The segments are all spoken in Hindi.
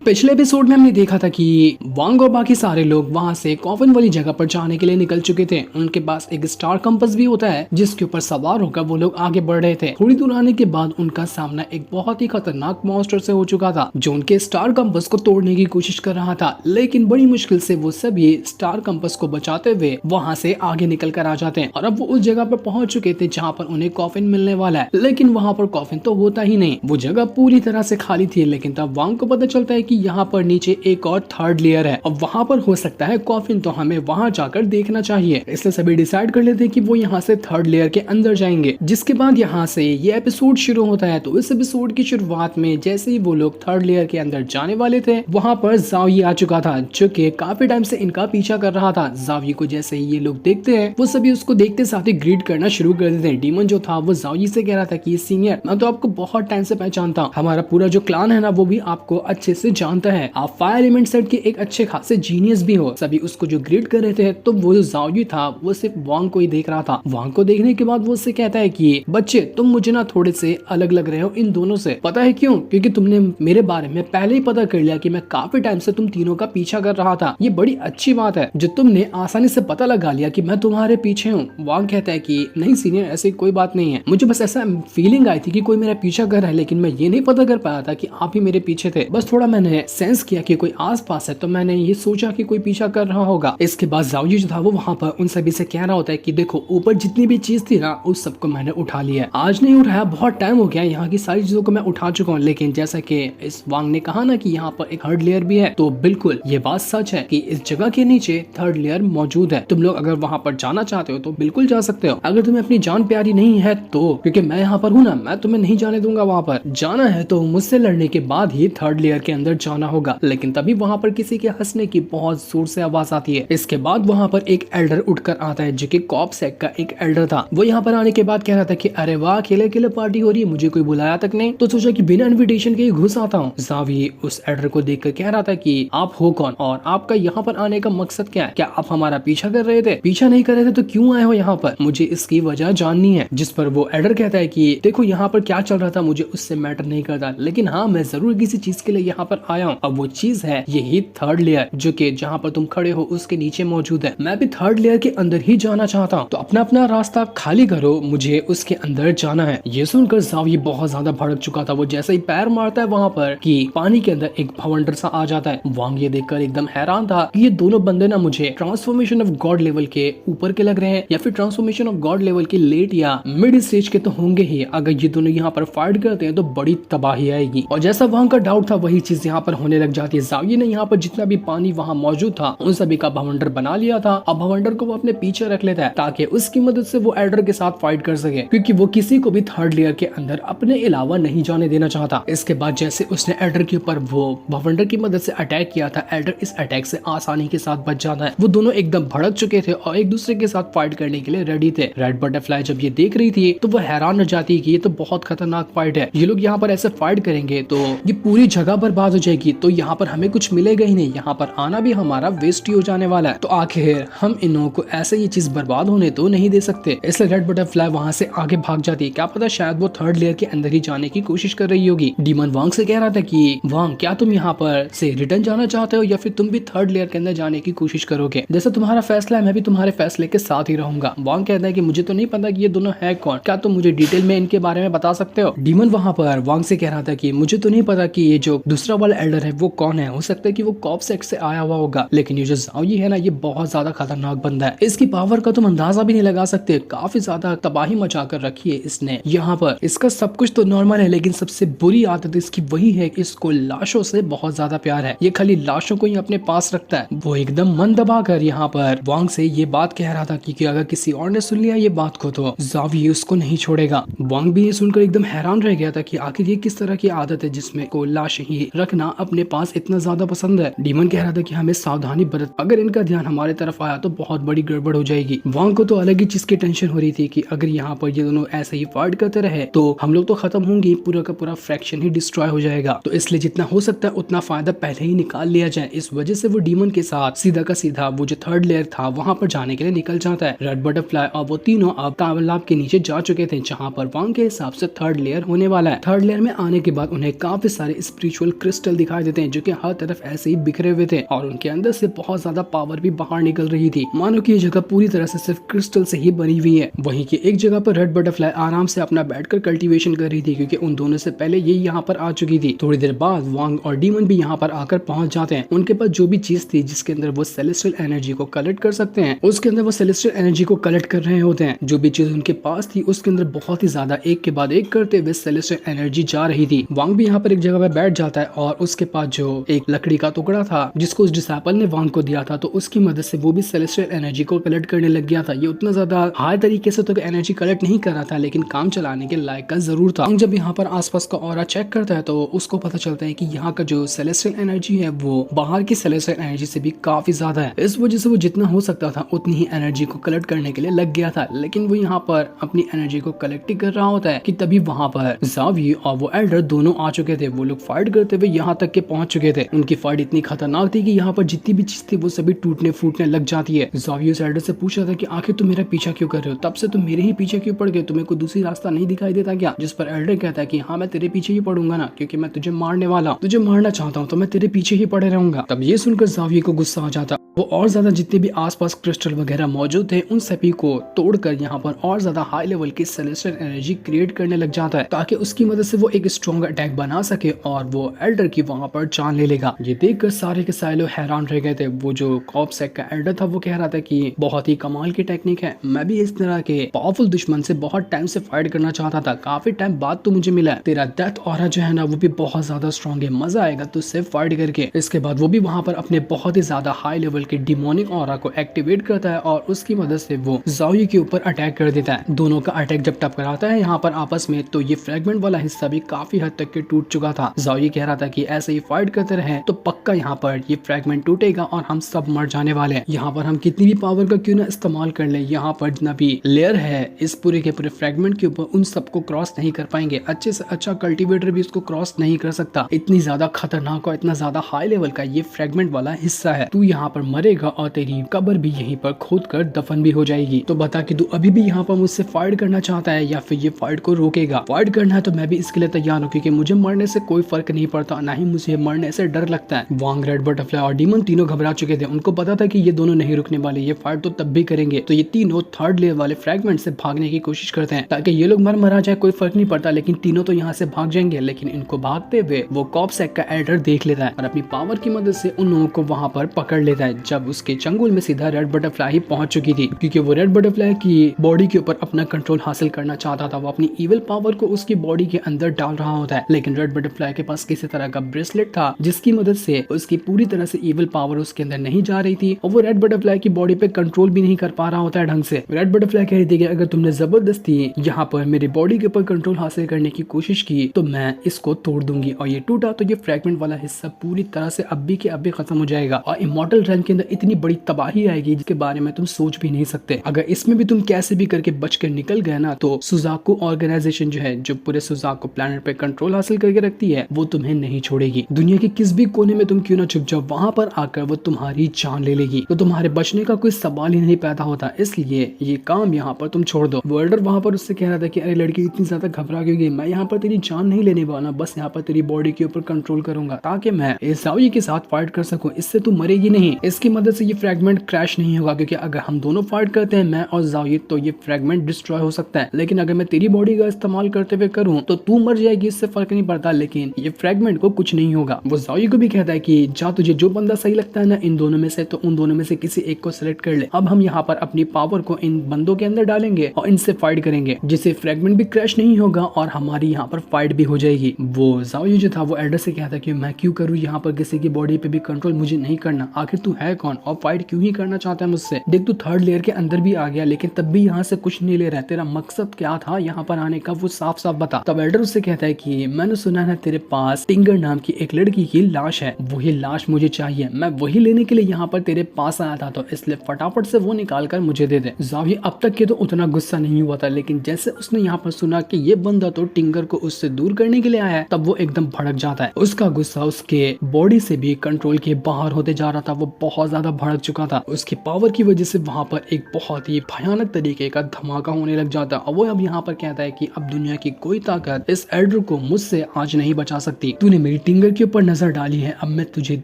पिछले एपिसोड में हमने देखा था कि वांग और बाकी सारे लोग वहां से कॉफिन वाली जगह पर जाने के लिए निकल चुके थे। उनके पास एक स्टार कंपास भी होता है जिसके ऊपर सवार होकर वो लोग आगे बढ़ रहे थे। थोड़ी दूर आने के बाद उनका सामना एक बहुत ही खतरनाक मॉन्स्टर से हो चुका था जो उनके स्टार कंपास को तोड़ने की कोशिश कर रहा था, लेकिन बड़ी मुश्किल से वो सभी स्टार कंपास को बचाते हुए वहां से आगे निकल कर आ जाते हैं। और अब वो उस जगह पर पहुंच चुके थे जहाँ पर उन्हें कॉफिन मिलने वाला है, लेकिन वहाँ पर कॉफिन तो होता ही नहीं। वो जगह पूरी तरह से खाली थी, लेकिन तब वांग को पता चलता है कि यहाँ पर नीचे एक और थर्ड लेयर है और वहां पर हो सकता है कॉफिन, तो हमें वहां जाकर देखना चाहिए। इसलिए सभी डिसाइड कर लेते हैं कि वो यहाँ से थर्ड लेयर के अंदर जाएंगे। जिसके बाद यहाँ से ये एपिसोड शुरू होता है। तो इस एपिसोड की शुरुआत में जैसे ही वो लोग थर्ड लेयर के अंदर जाने वाले थे, वहां पर जावी आ चुका था जो कि काफी टाइम से इनका पीछा कर रहा था। जावी को जैसे ही ये लोग देखते हैं, वो सभी उसको देखते साथ ही ग्रीट करना शुरू कर देते हैं। डीमन जो था वो जावी से कह रहा था कि सीनियर, मैं तो आपको बहुत टाइम से पहचानता हूँ, हमारा पूरा जो क्लान है ना वो भी आपको अच्छे से जानता है, आप फायर एलिमेंट सेट के एक अच्छे खासे जीनियस भी हो। सभी उसको जो ग्रीट कर रहे थे, तो वो जो जाओयू था वो सिर्फ वांग को ही देख रहा था। वांग को देखने के बाद वो उससे कहता है कि बच्चे, तुम मुझे ना थोड़े से अलग लग रहे हो इन दोनों से। पता है क्यों? क्योंकि तुमने मेरे बारे में पहले ही पता कर लिया कि मैं काफी टाइम से तुम तीनों का पीछा कर रहा था। ये बड़ी अच्छी बात है जो तुमने आसानी से पता लगा लिया कि मैं तुम्हारे पीछे हूँ। वांग कहता है कि नहीं सीनियर, ऐसी कोई बात नहीं है, मुझे बस ऐसा फीलिंग आई थी कि कोई मेरा पीछा कर रहा है, लेकिन मैं ये नहीं पता कर पाया था कि आप ही मेरे पीछे थे। बस थोड़ा मैंने सेंस किया कि कोई आस पास है, तो मैंने ये सोचा कि कोई पीछा कर रहा होगा। इसके बाद जाओयू जो था वो वहाँ पर उन सभी से कह रहा होता है कि देखो, ऊपर जितनी भी चीज थी ना उस सबको मैंने उठा लिया है। आज नहीं उठाया, बहुत टाइम हो गया, यहाँ की सारी चीजों को मैं उठा चुका हूँ। लेकिन जैसा कि इस वांग ने कहा ना कि यहाँ पर एक थर्ड लेयर भी है, तो बिल्कुल ये बात सच है कि इस जगह के नीचे थर्ड लेयर मौजूद है। तुम लोग अगर वहाँ पर जाना चाहते हो तो बिल्कुल जा सकते हो। अगर तुम्हें अपनी जान प्यारी नहीं है तो, क्योंकि मैं यहाँ पर हूँ ना, मैं तुम्हें नहीं जाने दूंगा। वहाँ पर जाना है तो मुझसे लड़ने के बाद ही थर्ड लेयर के अंदर जाना होगा। लेकिन तभी वहाँ पर किसी के हंसने की बहुत जोर से आवाज आती है। इसके बाद वहाँ पर एक एल्डर उठकर आता है जो कि कॉप सेक का एक एल्डर था। वो यहाँ पर आने के बाद कह रहा था कि अरे वाह, अकेले अकेले पार्टी हो रही है, मुझे कोई बुलाया तक नहीं, तो सोचा कि बिना इनविटेशन के ही घुस आता हूँ। जावी उस एल्डर को देखकर कह रहा था कि आप हो कौन और आपका यहाँ पर आने का मकसद क्या है? क्या आप हमारा पीछा कर रहे थे? पीछा नहीं कर रहे थे तो क्यों आए हो यहाँ पर? मुझे इसकी वजह जाननी है। जिस पर वो एल्डर कहता है कि देखो, यहाँ पर क्या चल रहा था मुझे उससे मैटर नहीं करता, लेकिन हाँ, मैं जरूर किसी चीज के लिए यहाँ पर आया हूँ। अब वो चीज है यही थर्ड लेयर जो कि जहाँ पर तुम खड़े हो उसके नीचे मौजूद है। मैं भी थर्ड लेयर के अंदर ही जाना चाहता हूँ, तो अपना अपना रास्ता खाली करो, मुझे उसके अंदर जाना है। ये सुनकर जावी बहुत ज्यादा भड़क चुका था। वो जैसे ही पैर मारता है वहाँ पर कि पानी के अंदर एक भवंडर सा आ जाता है। वांग ये देखकर एकदम हैरान था कि ये दोनों बंदे ना मुझे ट्रांसफॉर्मेशन ऑफ गॉड लेवल के ऊपर के लग रहे हैं या फिर ट्रांसफॉर्मेशन ऑफ गॉड लेवल के लेट या मिड स्टेज के तो होंगे ही। अगर ये दोनों यहाँ पर फाइट करते हैं तो बड़ी तबाही आएगी। और जैसा वांग का डाउट था वही चीज यहाँ पर होने लग जाती है। जावी ने यहाँ पर जितना भी पानी वहाँ मौजूद था उन सभी का भवंडर बना लिया था। अब भवंडर को वो अपने पीछे रख लेता है ताकि उसकी मदद से वो एल्डर के साथ फाइट कर सके, क्योंकि वो किसी को भी थर्ड लेयर के अंदर अपने अलावा नहीं जाने देना चाहता। इसके बाद जैसे उसने एल्डर के ऊपर वो भवंडर की मदद से अटैक किया था, एल्डर इस अटैक से आसानी के साथ बच जाता है। वो दोनों एकदम भड़क चुके थे और एक दूसरे के साथ फाइट करने के लिए रेडी थे। रेड बटरफ्लाई जब ये देख रही थी तो वो हैरान हो जाती है कि ये तो बहुत खतरनाक फाइट है, ये लोग यहाँ पर ऐसे फाइट करेंगे तो ये पूरी जगह बर्बाद हो जाएगी, तो यहाँ पर हमें कुछ मिलेगा ही नहीं, यहाँ पर आना भी हमारा वेस्ट ही हो जाने वाला है। तो आखिर हम इन लोगों को ऐसे ये चीज बर्बाद होने तो नहीं दे सकते। इसलिए रेड बटरफ्लाई वहां से आगे भाग जाती है। क्या पता शायद वो थर्ड लेयर के अंदर ही जाने की कोशिश कर रही होगी। डीमन वांग से कह रहा था कि वांग, क्या तुम यहाँ पर से रिटर्न जाना चाहते हो या फिर तुम भी थर्ड लेयर के अंदर जाने की कोशिश करोगे? जैसा तुम्हारा फैसला है, मैं भी तुम्हारे फैसले के साथ ही रहूंगा। वांग कहता है कि मुझे तो नहीं पता कि ये दोनों है कौन, क्या तुम मुझे डिटेल में इनके बारे में बता सकते हो? डीमन वहां पर वांग से कह रहा था कि मुझे तो नहीं पता कि ये जो दूसरा वाला एल्डर है वो कौन है, हो सकता है कि वो कॉप सेक्ट से आया हुआ होगा, लेकिन ये जो जाओयी है ना, ये बहुत ज्यादा खतरनाक बंदा है। इसकी पावर का तुम अंदाजा भी नहीं लगा सकते, काफी ज्यादा तबाही मचा कर रखी है इसने यहाँ पर। इसका सब कुछ तो नॉर्मल है, लेकिन सबसे बुरी आदत इसकी वही है कि इसको लाशों से बहुत ज्यादा प्यार है। ये खाली लाशों को ही अपने पास रखता है। वो एकदम मन दबा कर यहाँ पर वांग से ये बात कह रहा था कि अगर किसी और ने सुन लिया ये बात को तो जावी उसको नहीं छोड़ेगा। वांग भी ये सुनकर एकदम हैरान रह गया था कि आखिर ये किस तरह की आदत है जिसमें को लाश ही रखना अपने पास इतना ज्यादा पसंद है। डीमन कह रहा था कि हमें सावधानी बरत, अगर इनका ध्यान हमारे तरफ आया तो बहुत बड़ी गड़बड़ हो जाएगी। वांग को तो अलग ही चीज की टेंशन हो रही थी कि अगर यहाँ पर ये दोनों ऐसे ही फाइट करते रहे तो हम लोग तो खत्म होंगे, पूरा का पूरा फ्रैक्शन ही डिस्ट्रॉय हो जाएगा। तो इसलिए जितना हो सकता है उतना फायदा पहले ही निकाल लिया जाए। इस वजह से वो डीमन के साथ सीधा का सीधा वो जो थर्ड लेयर था वहां पर जाने के लिए निकल जाता है। रेड बटरफ्लाई और वो तीनों अब तालाब के नीचे जा चुके थे जहाँ पर वांग के हिसाब से थर्ड लेयर होने वाला है। थर्ड लेयर में आने के बाद उन्हें काफी सारे स्पिरिचुअल क्रिस्टल क्रिस्टल दिखाई देते हैं जो कि हर तरफ ऐसे ही बिखरे हुए थे और उनके अंदर से बहुत ज्यादा पावर भी बाहर निकल रही थी, मानो कि ये जगह पूरी तरह से सिर्फ क्रिस्टल से ही बनी हुई है। वहीं की एक जगह पर रेड बटरफ्लाई आराम से अपना बैठकर कल्टीवेशन कर रही थी क्योंकि उन दोनों से पहले ये यहाँ पर आ चुकी थी। थोड़ी देर बाद वांग और डीमन भी यहाँ पर आकर पहुंच जाते हैं। उनके पास जो भी चीज थी जिसके अंदर वो सेलेस्टियल एनर्जी को कलेक्ट कर सकते हैं, उसके अंदर वो सेलेस्टियल एनर्जी को कलेक्ट कर रहे होते हैं। जो भी चीज उनके पास थी उसके अंदर बहुत ही ज्यादा एक के बाद एक करते हुए सेलेस्टियल एनर्जी जा रही थी। वांग भी यहाँ पर एक जगह पर बैठ जाता है और उसके पास जो एक लकड़ी का टुकड़ा था जिसको उस डिसाइपल ने वांग को दिया था, तो उसकी मदद से वो भी सेलेस्टियल एनर्जी को कलेक्ट करने लग गया था। ये उतना ज्यादा हाई तरीके से तो एनर्जी कलेक्ट नहीं कर रहा था लेकिन काम चलाने के लायक का जरूर था। जब यहाँ पर आसपास का ऑरा चेक करता है तो उसको पता चलता है कि यहाँ का जो सेलेस्टियल एनर्जी है वो बाहर की सेलेस्टियल एनर्जी से भी काफी ज्यादा है। इस वजह से वो जितना हो सकता था उतनी ही एनर्जी को कलेक्ट करने के लिए लग गया था, लेकिन वो यहाँ पर अपनी एनर्जी को कलेक्ट ही कर रहा होता है कि तभी वहाँ पर ज़ावी और वो एल्डर दोनों आ चुके थे। वो लोग फाइट करते हुए यहाँ तक के पहुंच चुके थे। उनकी फाइट इतनी खतरनाक थी कि यहाँ पर जितनी भी चीज थी वो सभी टूटने फूटने लग जाती है। ज़ावी उस एल्डर से पूछा था कि आखिर तुम मेरा पीछा क्यों कर रहे हो, तब से तुम मेरे ही पीछे क्यों पड़ गए, तुम्हें कोई दूसरी रास्ता नहीं दिखाई देता क्या? जिस पर एल्डर कहता है कि हाँ मैं तेरे पीछे ही पड़ूंगा ना, क्योंकि मैं तुझे मारने वाला, तुझे मारना चाहता हूँ तो मैं तेरे पीछे ही पड़े रहूंगा। तब ये सुनकर ज़ावी को गुस्सा आ जाता। वो और ज्यादा जितने भी आसपास क्रिस्टल वगैरह मौजूद थे उन सभी को तोड़कर यहाँ पर और ज्यादा हाई लेवल की सेलेस्टियल एनर्जी क्रिएट करने लग जाता है ताकि उसकी मदद से वो एक स्ट्रॉन्ग अटैक बना सके और वो एल्डर की वहां पर जान ले लेगा। ये देखकर सारे के सारे लोग हैरान रह गए थे। वो जो कॉपसेक का एल्डर था वो कह रहा था कि बहुत ही कमाल की टेक्निक है, मैं भी इस तरह के पावरफुल दुश्मन से बहुत टाइम से फाइट करना चाहता था, काफी टाइम बाद तो मुझे मिला है। तेरा डेथ ऑरा जो है ना वो भी बहुत ज्यादा स्ट्रॉन्ग है, मजा आएगा तुझसे फाइट करके। इसके बाद वो भी वहां पर अपने बहुत ही ज्यादा हाई लेवल के डिमोनिक ऑरा को एक्टिवेट करता है और उसकी मदद से वो ज़ावी के ऊपर अटैक कर देता है। दोनों का अटैक जब टकराता है यहाँ पर आपस में तो ये फ्रैगमेंट वाला हिस्सा भी काफी हद तक के टूट चुका था। ज़ावी कह रहा था कि ऐसे ही फाइट करते रहे तो पक्का यहाँ पर ये फ्रैगमेंट टूटेगा और हम सब मर जाने वाले हैं। यहाँ पर हम कितनी भी पावर का क्यों ना इस्तेमाल कर ले, यहाँ पर जितना भी लेयर है इस पूरे के पूरे फ्रैगमेंट के ऊपर उन सबको क्रॉस नहीं कर पाएंगे। अच्छे से अच्छा कल्टीवेटर भी इसको क्रॉस नहीं कर सकता। इतनी ज्यादा खतरनाक और इतना ज्यादा हाई लेवल का ये फ्रैगमेंट वाला हिस्सा है। तू यहाँ पर मरेगा और तेरी कब्र भी यहीं पर खोद कर दफन भी हो जाएगी। तो बता कि तू अभी भी यहाँ पर मुझसे फाइट करना चाहता है या फिर ये फाइट को रोकेगा? फाइट करना है तो मैं भी इसके लिए तैयार हूँ क्योंकि मुझे मरने से कोई फर्क नहीं पड़ता, ना ही मुझे मरने से डर लगता है। वांग, रेड बटरफ्लाई और डीमन तीनों घबरा चुके थे। उनको पता था कि ये दोनों नहीं रुकने वाले, ये फाइट तो तब भी करेंगे। तो ये तीनों थर्ड लेयर वाले फ्रैगमेंट से भागने की कोशिश करते हैं ताकि ये लोग मर जाए कोई फर्क नहीं पड़ता, लेकिन तीनों तो यहाँ से भाग जाएंगे। लेकिन इनको भागते हुए वो कॉपसेक का एल्डर देख लेता है और अपनी पावर की मदद से उन लोगों को वहां पर पकड़ लेता है। जब उसके चंगुल में सीधा रेड बटरफ्लाई ही पहुंच चुकी थी क्योंकि वो रेड बटरफ्लाई की बॉडी के ऊपर अपना कंट्रोल हासिल करना चाहता था। वो अपनी इविल पावर को उसकी बॉडी के अंदर डाल रहा होता है, लेकिन रेड बटरफ्लाई के पास किसी तरह का ब्रेसलेट था जिसकी मदद से उसकी पूरी तरह से इविल पावर उसके अंदर नहीं जा रही थी और वो रेड बटरफ्लाई की बॉडी पे कंट्रोल भी नहीं कर पा रहा होता है ढंग से। रेड बटरफ्लाई कह रही थी कि अगर तुमने जबरदस्ती यहाँ पर मेरी बॉडी के ऊपर कंट्रोल हासिल करने की कोशिश की तो मैं इसको तोड़ दूंगी। और ये टूटा तो ये फ्रैगमेंट वाला हिस्सा पूरी तरह से अभी के अभी खत्म हो जाएगा और इमॉर्टल रैन के अंदर इतनी बड़ी तबाही आएगी जिसके बारे में तुम सोच भी नहीं सकते। अगर इसमें भी तुम कैसे भी करके बच कर निकल गए ना तो सुजाकू ऑर्गेनाइजेशन जो है, जो पूरे सुजाकू प्लैनेट पे कंट्रोल हासिल करके रखती है, वो तुम्हें नहीं छोड़ेगी। दुनिया के किस भी कोने में तुम क्यों ना छुप जाओ, वहां पर आकर वो तुम्हारी जान ले लेगी। तो तुम्हारे बचने का कोई सवाल ही नहीं पैदा होता, इसलिए ये काम यहाँ पर तुम छोड़ दो। वो एल्डर वहां पर उससे कह रहा था कि अरे लड़की इतनी ज्यादा घबरा क्यों गई, मैं यहाँ पर तेरी जान नहीं लेने वाला, बस यहाँ पर तेरी बॉडी के ऊपर कंट्रोल करूंगा ताकि मैं ज़ावी के साथ फाइट कर सकूं। इससे तू मरेगी नहीं, इसकी मदद से ये फ्रैगमेंट क्रैश नहीं होगा क्योंकि अगर हम दोनों फाइट करते हैं मैं और ज़ावी तो ये फ्रैगमेंट डिस्ट्रॉय हो सकता है, लेकिन अगर मैं तेरी बॉडी का इस्तेमाल करते हुए करूं तो तू मर जाएगी, इससे फर्क नहीं पड़ता, लेकिन ये फ्रैगमेंट को कुछ नहीं होगा। वो ज़ावी को भी कहता है कि जा तुझे जो बंदा सही लगता है ना इन दोनों में से, तो उन दोनों में से किसी एक को सिलेक्ट कर ले। अब हम यहाँ पर अपनी पावर को इन बंदों के अंदर डालेंगे और इनसे फाइट करेंगे जिससे फ्रैगमेंट भी क्रैश नहीं होगा और हमारी यहाँ पर फाइट भी हो जाएगी। वो ज़ावी जो था वो एल्डर से कहता है कि मैं क्यों करूँ यहाँ पर किसी की बॉडी पे भी कंट्रोल, मुझे नहीं करना। आखिर तू है कौन और फाइट क्यों ही करना चाहता है मुझसे? देख तू थर्ड लेयर के अंदर भी आ गया लेकिन तब भी यहाँ से कुछ नहीं ले रहा है, तेरा मकसद क्या था यहाँ पर आने का वो साफ साफ बता। तब एल्डर उससे कहता है कि मैंने सुना है तेरे पास टिंगर नाम की एक लड़की की लाश है, वही लाश मुझे चाहिए, मैं वही लेने के लिए यहाँ पर तेरे पास आया था, तो इसलिए फटाफट से वो निकाल कर मुझे दे दे। ज़ावी अब तक के तो उतना गुस्सा नहीं हुआ था, लेकिन जैसे उसने यहाँ पर सुना कि ये बंदा तो टिंगर को उससे दूर करने के लिए आया है तब वो एकदम भड़क जाता है। उसका गुस्सा उसके बॉडी से भी कंट्रोल के बाहर होते जा रहा था, वो बहुत ज्यादा भड़क चुका था। उसकी पावर की वजह से वहाँ पर एक बहुत ही भयानक तरीके का धमाका होने लग जाता है और वो अब यहाँ पर कहता है कि अब दुनिया की कोई ताकत इस एल्डर को मुझसे आज नहीं बचा सकती। तूने मेरी टिंगर के ऊपर नजर डाली है, अब मैं तुझे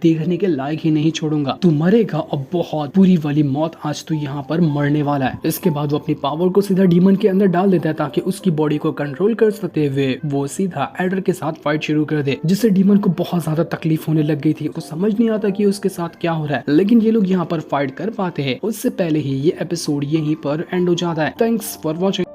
देखने के लायक ही नहीं छोड़ूंगा, तू मरेगा और बहुत बुरी वाली मौत, आज तू यहाँ पर मरने वाला है। इसके बाद वो अपनी पावर को सीधा डीमन के अंदर डाल देता है ताकि उसकी बॉडी को कंट्रोल कर सकते हुए वो सीधा एडर के साथ फाइट शुरू कर दे, जिससे डीमन को बहुत ज्यादा तकलीफ होने लग गई थी। उसको समझ नहीं आता कि उसके साथ क्या हो रहा है, लेकिन ये लोग यहाँ पर फाइट कर पाते हैं। उससे पहले ही ये एपिसोड यहीं पर एंड हो जाता है। Thanks for watching.